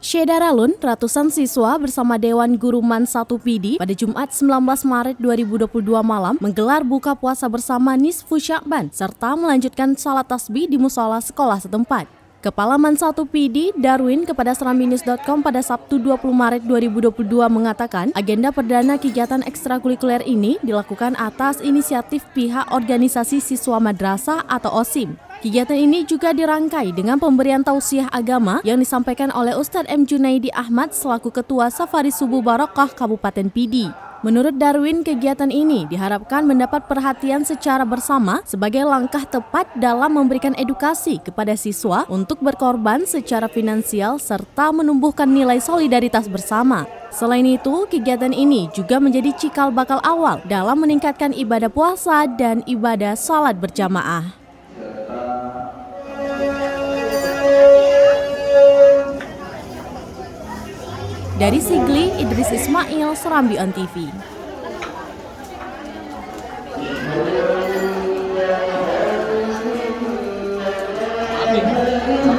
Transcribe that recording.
Syedaralun, ratusan siswa bersama Dewan Guru Man 1 PD pada Jumat 19 Maret 2022 malam menggelar buka puasa bersama Nisfu Sya'ban serta melanjutkan salat tasbih di musola sekolah setempat. Kepala Man 1 PD, Darwin, kepada seramnews.com pada Sabtu 20 Maret 2022 mengatakan agenda perdana kegiatan ekstrakurikuler ini dilakukan atas inisiatif pihak organisasi siswa madrasah atau OSIM. Kegiatan ini juga dirangkai dengan pemberian tausiah agama yang disampaikan oleh Ustadz M. Junaidi Ahmad selaku Ketua Safari Subuh Barokah Kabupaten PD. Menurut Darwin, kegiatan ini diharapkan mendapat perhatian secara bersama sebagai langkah tepat dalam memberikan edukasi kepada siswa untuk berkorban secara finansial serta menumbuhkan nilai solidaritas bersama. Selain itu, kegiatan ini juga menjadi cikal bakal awal dalam meningkatkan ibadah puasa dan ibadah salat berjamaah. Dari Sigli, Idris Ismail, Serambi On TV. Amin.